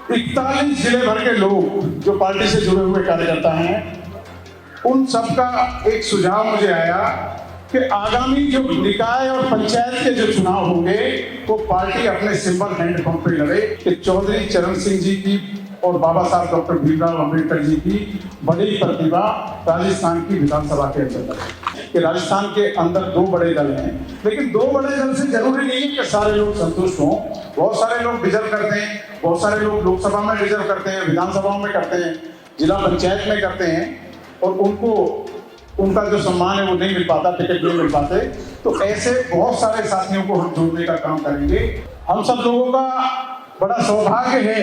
41 जिले भर के लोग जो पार्टी से जुड़े हुए कार्यकर्ता हैं, उन सबका एक सुझाव मुझे आया कि आगामी जो निकाय और पंचायत के जो चुनाव होंगे वो पार्टी अपने सिंबल हैंडपंप पे लड़े कि चौधरी चरण सिंह जी की और बाबा साहब डॉक्टर भीमराव अंबेडकर जी की बड़ी प्रतिभा राजस्थान की विधानसभा के अंदर है कि राजस्थान के अंदर दो बड़े दल हैं, लेकिन दो बड़े दल से जरूरी नहीं है कि सारे लोग संतुष्ट हों। बहुत सारे लोग डिजर्व करते हैं, बहुत सारे लोग लोकसभा में डिजर्व करते हैं, विधानसभाओं में करते हैं, जिला पंचायत में करते हैं और उनको उनका जो सम्मान है वो नहीं मिल पाता, टिकट नहीं मिल पाते। तो ऐसे बहुत सारे साथियों को हम जोड़ने का काम करेंगे। हम सब लोगों का बड़ा सौभाग्य है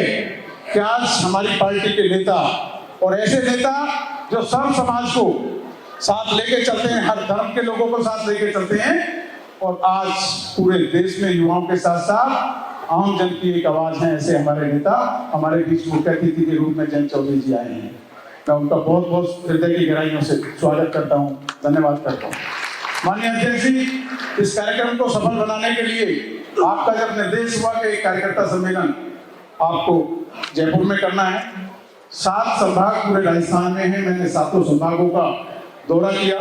कि आज हमारी पार्टी के नेता और ऐसे नेता जो सब समाज को साथ लेके चलते हैं, हर धर्म के लोगों को साथ लेके चलते हैं और आज पूरे देश में युवाओं के साथ साथ आम जन की एक आवाज है। ऐसे हमारे नेता हमारे बीच मुख्य अतिथि के रूप में जयंत चौधरी जी आए हैं। मैं उनका बहुत बहुत हृदय की गहराइयों से स्वागत करता हूँ, धन्यवाद करता हूँ। माननीय अध्यक्ष जी, इस कार्यक्रम को सफल बनाने के लिए आपका जब निर्देश हुआ कि एक कार्यकर्ता सम्मेलन आपको जयपुर में करना है, 7 संभाग पूरे राजस्थान में है, मैंने 7 संभागों का दौरा किया।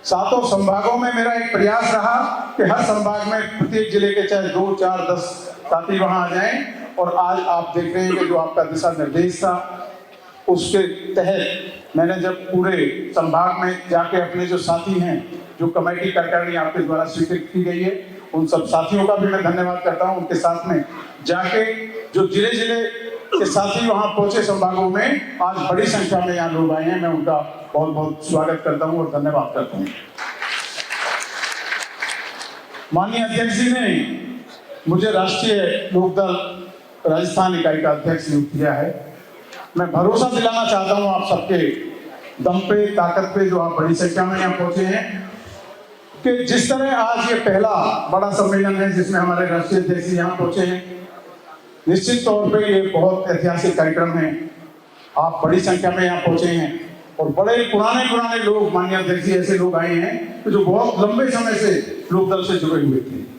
7 संभागों में मेरा एक प्रयास रहा कि हर संभाग में प्रत्येक जिले के चाहे 2, 4, 10 साथी वहां आ जाएं और आज आप देख रहे हैं कि जो आपका दिशा निर्देश था उसके तहत मैंने जब पूरे संभाग में जाके अपने जो साथी हैं, जो कमेटी कार्यकारिणी आपके द्वारा स्वीकृत की गई है, उन सब साथियों का भी मैं धन्यवाद करता हूं। उनके साथ में जाके जो जिले जिले के साथी वहां पहुंचे संभागों में, आज बड़ी संख्या में यहाँ लोग आए हैं, मैं उनका बहुत बहुत स्वागत करता हूं और धन्यवाद करता हूं। माननीय अध्यक्ष जी ने मुझे राष्ट्रीय लोकदल राजस्थान इकाई का अध्यक्ष नियुक्त किया है। मैं भरोसा दिलाना चाहता हूं आप सबके दम पे, ताकत पे, जो आप बड़ी संख्या में यहाँ पहुंचे हैं, कि जिस तरह आज ये पहला बड़ा सम्मेलन है जिसमें हमारे राष्ट्रीय अध्यक्ष यहाँ पहुंचे हैं, निश्चित तौर पे ये बहुत ऐतिहासिक कार्यक्रम है। आप बड़ी संख्या में यहाँ पहुंचे हैं और बड़े पुराने लोग, माननीय अध्यक्ष जी, ऐसे लोग आए हैं जो बहुत लंबे समय से लोकदल से जुड़े हुए थे।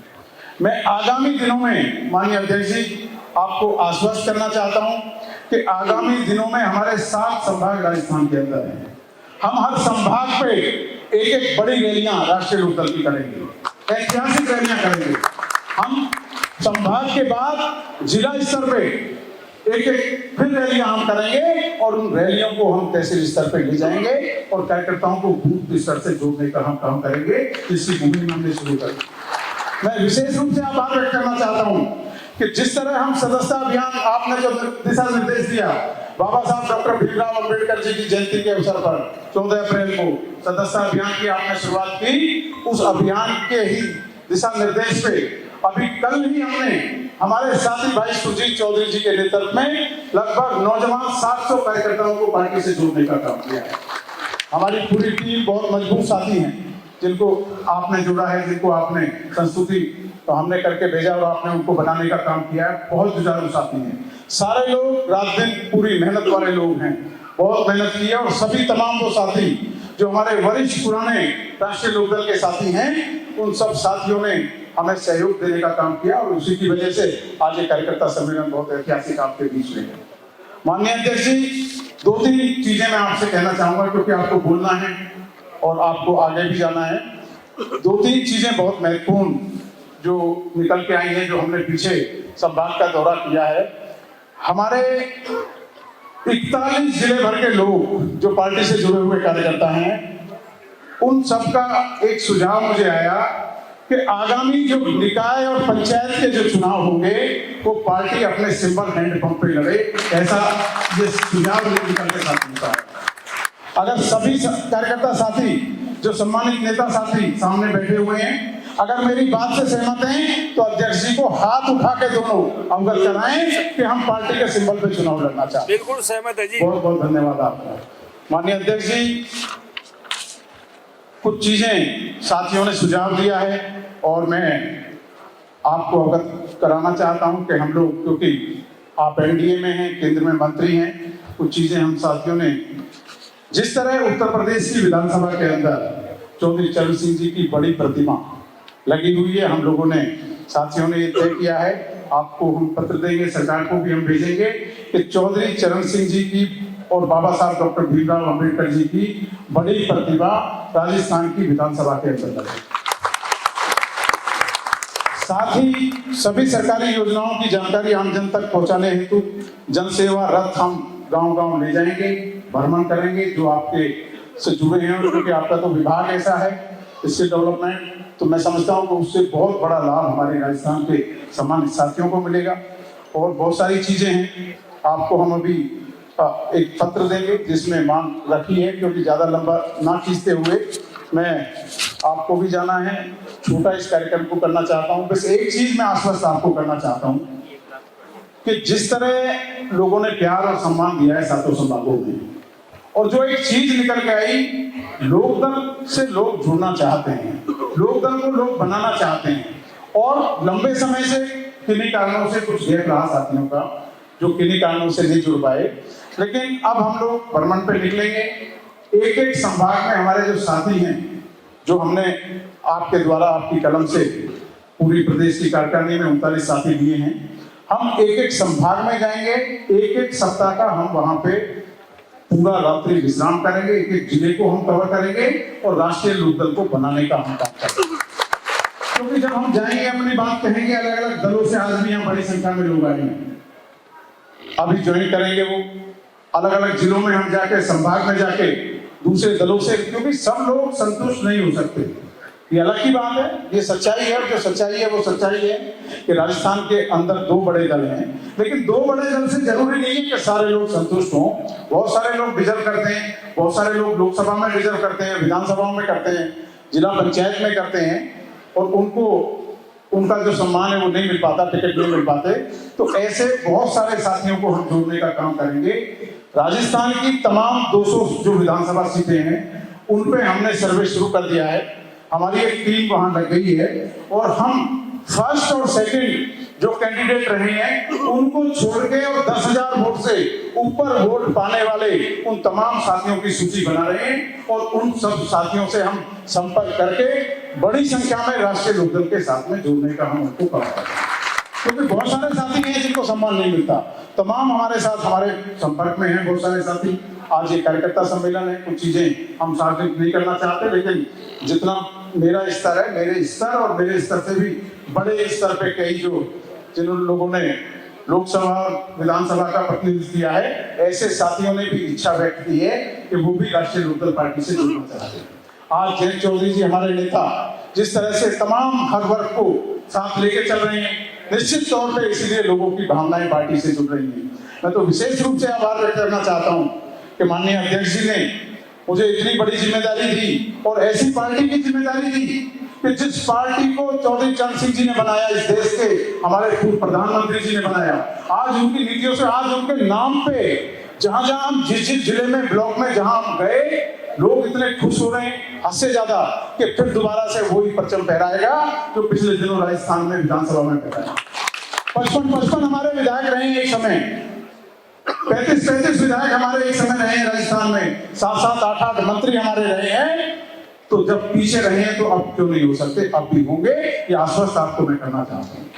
मैं आगामी दिनों में माननीय अध्यक्ष जी आपको आश्वस्त करना चाहता हूं कि आगामी दिनों में हमारे 7 संभाग राजस्थान के अंदर हैं। हम हर संभाग पे एक बड़ी रैलियां राष्ट्रीय लोकदल की करेंगे, ऐतिहासिक रैलियां करेंगे। हम संभाग के बाद जिला स्तर पे एक फिर रैलियां हम करेंगे और उन रैलियों को हम तहसील स्तर पे ले जाएंगे और कार्यकर्ताओं को बूथ स्तर से जोड़ने का हम काम करेंगे। इसी मुहिम हमने शुरू कर। मैं विशेष रूप से आभार व्यक्त करना चाहता हूं कि जिस तरह हम सदस्यता अभियान, आपने जो दिशा निर्देश दिया, बाबा साहब डॉक्टर भीमराव अंबेडकर जी की जयंती के अवसर पर 14 अप्रैल को सदस्यता अभियान की आपने शुरुआत की, उस अभियान के ही दिशा निर्देश पे अभी कल ही हमने हमारे साथी भाई सुरजीत चौधरी जी के नेतृत्व में लगभग नौजवान 700 कार्यकर्ताओं को पार्टी से जोड़ने का काम किया है। हमारी पूरी टीम बहुत मजबूत साथी हैं जिनको आपने जुड़ा है, जिनको आपने संस्तुति तो हमने करके भेजा और आपने उनको बनाने का काम किया है। बहुत जुझारू साथी हैं, सारे लोग रात दिन पूरी मेहनत वाले लोग हैं, बहुत मेहनत की है। और सभी तमाम वो साथी जो हमारे वरिष्ठ पुराने राष्ट्रीय लोकदल के साथी हैं, उन सब साथियों ने हमें सहयोग देने का काम किया और उसी की वजह से आज ये कार्यकर्ता सम्मेलन बहुत ऐतिहासिक आपके बीच में है। माननीय अध्यक्ष जी, 2-3 चीजें मैं आपसे कहना चाहूंगा क्योंकि आपको बोलना है और आपको आगे भी जाना है। 2-3 चीजें बहुत महत्वपूर्ण जो निकल के आई हैं, जो हमने पीछे संभाग का दौरा किया है। हमारे 41 जिले भर के लोग जो पार्टी से जुड़े हुए कार्यकर्ता हैं, उन सबका एक सुझाव मुझे आया कि आगामी जो निकाय और पंचायत के जो चुनाव होंगे वो पार्टी अपने सिंबल हैंडपंप पे लड़े। ऐसा ये सुझाव निकल के साथ मिलता है। अगर सभी कार्यकर्ता साथी, जो सम्मानित नेता साथी सामने बैठे हुए हैं, अगर मेरी बात से सहमत हैं तो अध्यक्ष जी को हाथ उठा के दोनों अवगत कराएं कि हम पार्टी के सिंबल पे चुनाव लड़ना चाहते हैं। बिल्कुल सहमत है जी। बहुत बहुत धन्यवाद आपका। माननीय अध्यक्ष जी, कुछ चीजें साथियों ने सुझाव दिया है और मैं आपको अवगत कराना चाहता हूं कि हम लोग, क्योंकि आप एनडीए में हैं, केंद्र में मंत्री हैं, कुछ चीजें हम साथियों ने, जिस तरह उत्तर प्रदेश की विधानसभा के अंदर चौधरी चरण सिंह जी की बड़ी प्रतिमा लगी हुई है, हम लोगों ने, साथियों ने ये तय किया है आपको हम पत्र देंगे, सरकार को भी हम भेजेंगे कि चौधरी चरण सिंह जी की और बाबा साहब डॉक्टर भीमराव अंबेडकर जी की बड़ी प्रतिभा राजस्थान की विधानसभा के अंतर्गत है। साथ ही सभी सरकारी योजनाओं की जानकारी आम जन तक पहुंचाने हेतु जन सेवा रथ हम गांव-गांव ले जाएंगे, भ्रमण करेंगे जो आपके से जुड़े हैं, क्योंकि आपका तो विभाग ऐसा है इससे डेवलपमेंट, तो मैं समझता हूँ कि उससे बहुत बड़ा लाभ हमारे राजस्थान के सामान्य साथियों को मिलेगा। और बहुत सारी चीजें हैं, आपको हम अभी एक पत्र देंगे जिसमें मांग रखी है, क्योंकि ज्यादा लंबा ना खींचते हुए मैं आपको भी जाना है, छोटा इस कार्यक्रम को करना चाहता हूँ। बस एक चीज मैं आश्वस्त आपको करना चाहता हूँ कि जिस तरह लोगों ने प्यार और सम्मान दिया है सातों संभागों में, और जो एक चीज निकल के आई, लोकदल से लोग जुड़ना चाहते हैं, लोकदल को लोग बनाना चाहते हैं, और लंबे समय से किन्हीं कारणों से कुछ गैप रहा साथियों का, जो किन्हीं कारणों से नहीं जुड़ पाए, लेकिन अब हम लोग भ्रमण पे निकलेंगे। एक एक संभाग में हमारे जो साथी हैं, जो हमने आपके द्वारा आपकी कलम से पूरी प्रदेश की कार्यकारिणी में 39 साथी दिए हैं, हम एक एक संभाग में जाएंगे, एक एक सप्ताह का हम वहां पे पूरा रात्रि विश्राम करेंगे, एक एक जिले को हम कवर करेंगे और राष्ट्रीय लोकदल को बनाने का हम काम करेंगे। क्योंकि जब हम जाएंगे अपनी बात कहेंगे, अलग अलग दलों से आज भी यहाँ बड़ी संख्या में लोग आए हैं, अभी ज्वाइन करेंगे वो अलग अलग जिलों में, हम जाके संभाग में जाके दूसरे दलों से, क्योंकि सब लोग संतुष्ट नहीं हो सकते, ये अलग की बात है, ये सच्चाई है। जो सच्चाई है वो सच्चाई है कि राजस्थान के अंदर 2 बड़े दल हैं, लेकिन 2 बड़े दल से जरूरी नहीं है कि सारे लोग संतुष्ट हों। बहुत सारे लोग रिजर्व करते हैं, बहुत सारे लोग लोकसभा में रिजर्व करते हैं, विधानसभाओं में करते हैं, जिला पंचायत में करते हैं, और उनको उनका जो सम्मान है वो नहीं मिल पाता, टिकट नहीं मिल पाते। तो ऐसे बहुत सारे साथियों को हम जोड़ने का काम करेंगे। राजस्थान की तमाम 200 जो विधानसभा सीटें हैं उन पे हमने सर्वे शुरू कर दिया है, हमारी एक टीम वहां लग गई है, और हम फर्स्ट और सेकंड जो कैंडिडेट रहे हैं उनको छोड़ के और 10,000 वोट से ऊपर वोट पाने वाले उन तमाम साथियों की सूची बना रहे हैं, और उन सब साथियों से हम संपर्क करके बड़ी संख्या में राष्ट्रीय लोकदल के साथ में जोड़ने का हम उनको काम कर रहे हैं। क्योंकि बहुत सारे साथी हैं जिनको सम्मान नहीं मिलता, तमाम हमारे साथ हमारे संपर्क में हैं बहुत सारे साथी। आज ये कार्यकर्ता सम्मेलन है, कुछ चीजें हम सार्वजनिक नहीं करना चाहते, लेकिन जितना मेरा स्तर है, मेरे स्तर और मेरे स्तर से भी बड़े स्तर पे कई जिन लोगों ने लोकसभा विधानसभा का प्रतिनिधित्व किया है, ऐसे साथियों ने भी इच्छा व्यक्त की है कि वो भी राष्ट्रीय लोकदल पार्टी से जुड़ना चाहते हैं। आज जयंत चौधरी जी हमारे नेता जिस तरह से तमाम हर वर्ग को साथ लेके चल रहे हैं, निश्चित तौर पे इसीलिए लोगों की भावनाएं पार्टी से जुड़ रही हैं। मैं तो विशेष रूप से आभार व्यक्त करना चाहता हूं कि माननीय अध्यक्ष जी ने मुझे इतनी बड़ी जिम्मेदारी दी, और ऐसी पार्टी की जिम्मेदारी दी कि जिस पार्टी को चौधरी चरण सिंह जी ने बनाया, इस देश के हमारे पूर्व प्रधानमंत्री जी ने बनाया, आज उनकी नीतियों से, आज उनके नाम पे जहां जहां हम जिस जिले में, ब्लॉक में जहां हम गए, लोग इतने खुश हो रहे हैं हद से ज्यादा कि फिर दोबारा से वही परचम फहराएगा जो पिछले दिनों राजस्थान में विधानसभा में फहराया। 55 हमारे विधायक रहे एक समय, 35 विधायक हमारे एक समय रहे हैं राजस्थान में, 7 8 मंत्री हमारे रहे हैं। तो जब पीछे रहे हैं तो अब क्यों नहीं हो सकते, अब भी होंगे, ये आश्वस्त आपको मैं करना चाहता हूँ।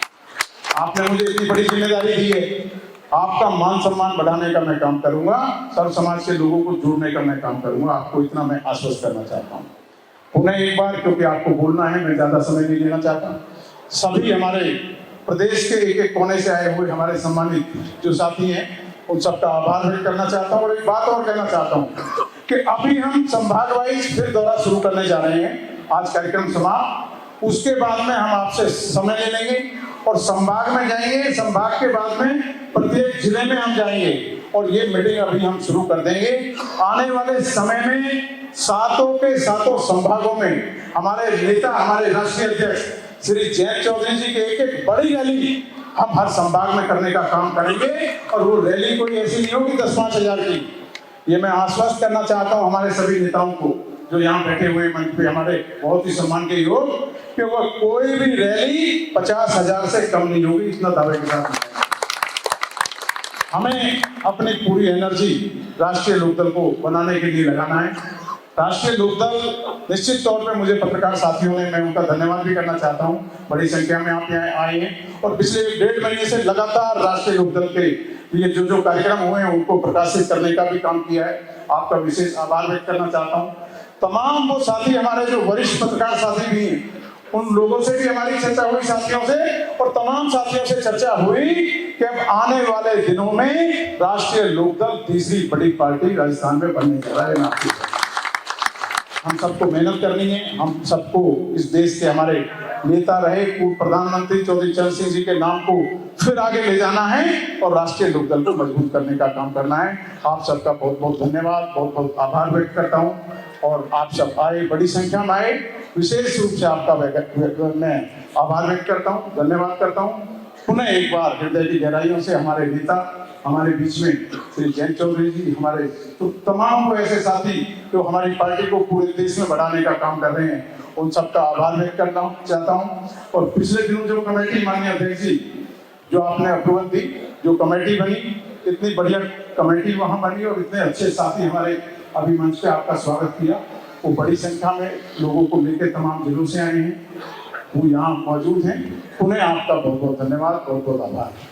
आपने मुझे इतनी बड़ी जिम्मेदारी दी है, आपका मान सम्मान बढ़ाने का मैं काम करूंगा, सर्व समाज के लोगों को जोड़ने का मैं काम करूंगा, आपको इतना मैं आश्वस्त करना चाहता हूँ। उन्हें एक बार, क्योंकि आपको बोलना है, मैं ज्यादा समय नहीं लेना चाहता, सभी हमारे प्रदेश के एक एक कोने से आए हुए हमारे सम्मानित जो साथी हैं उन सबका आभार व्यक्त करना चाहता हूँ। और एक बात और कहना चाहता हूँ कि अभी हम संभाग वाइज फिर दौरा शुरू करने जा रहे हैं, आज कार्यक्रम समाप्त, उसके बाद में हम आपसे समय ले लेंगे और संभाग में जाएंगे, संभाग के बाद में प्रत्येक जिले में हम जाएंगे, और ये मीटिंग अभी हम शुरू कर देंगे। आने वाले समय में सातों के सातों संभागों में हमारे नेता, हमारे राष्ट्रीय अध्यक्ष श्री जयंत चौधरी जी की एक एक बड़ी रैली हम हर संभाग में करने का काम करेंगे, और वो रैली कोई ऐसी नहीं होगी 10-5 हजार की। ये मैं आश्वस्त करना चाहता हूँ हमारे सभी नेताओं को जो यहाँ बैठे हुए मंच पे हमारे बहुत ही सम्मान के योग, कि वो कोई भी रैली 50,000 से कम नहीं होगी, इतना दावे के साथ। हमें अपनी पूरी एनर्जी राष्ट्रीय लोकदल को बनाने के लिए लगाना है। राष्ट्रीय लोकदल निश्चित तौर पे मुझे पत्रकार साथियों ने, मैं उनका धन्यवाद भी करना चाहता हूं, बड़ी संख्या में आप यहाँ आए हैं और पिछले 1.5 महीने से लगातार राष्ट्रीय लोकदल के लिए जो कार्यक्रम हुए हैं उनको प्रकाशित करने का भी काम किया है। आपका विशेष आभार व्यक्त करना चाहता हूँ। तमाम वो साथी हमारे जो वरिष्ठ पत्रकार साथी भी हैं, उन लोगों से भी हमारी चर्चा हुई, साथियों से, और तमाम साथियों से चर्चा हुई कि अब आने वाले दिनों में राष्ट्रीय लोकदल तीसरी बड़ी पार्टी राजस्थान में बनने जा रहा है। हम सबको मेहनत करनी है, हम सबको इस देश के हमारे नेता रहे पूर्व प्रधानमंत्री चौधरी चरण सिंह जी के नाम को फिर आगे ले जाना है और राष्ट्रीय लोकदल को मजबूत करने का काम करना है। आप सबका बहुत बहुत धन्यवाद, बहुत बहुत आभार व्यक्त करता हूँ और आप सब आए, बड़ी संख्या में आए, विशेष रूप से आपका मैं आभार व्यक्त करता हूँ, धन्यवाद करता हूँ। पुनः एक बार हृदय की गहराइयों से हमारे नेता हमारे बीच में श्री जयंत चौधरी जी, हमारे तो तमाम वो ऐसे साथी जो हमारी पार्टी को पूरे देश में बढ़ाने का काम कर रहे हैं, उन सबका आभार व्यक्त करना चाहता हूँ। और पिछले दिनों जो कमेटी, माननीय अध्यक्ष जी, जो आपने अप्रूवल दी, जो कमेटी बनी, इतनी बढ़िया कमेटी वहाँ बनी और इतने अच्छे साथी हमारे अभी मंच पे आपका स्वागत किया, वो बड़ी संख्या में लोगों को लेकर तमाम जिलों से आए हैं, वो यहाँ मौजूद हैं। उन्हें आपका बहुत बहुत धन्यवाद, बहुत बहुत आभार।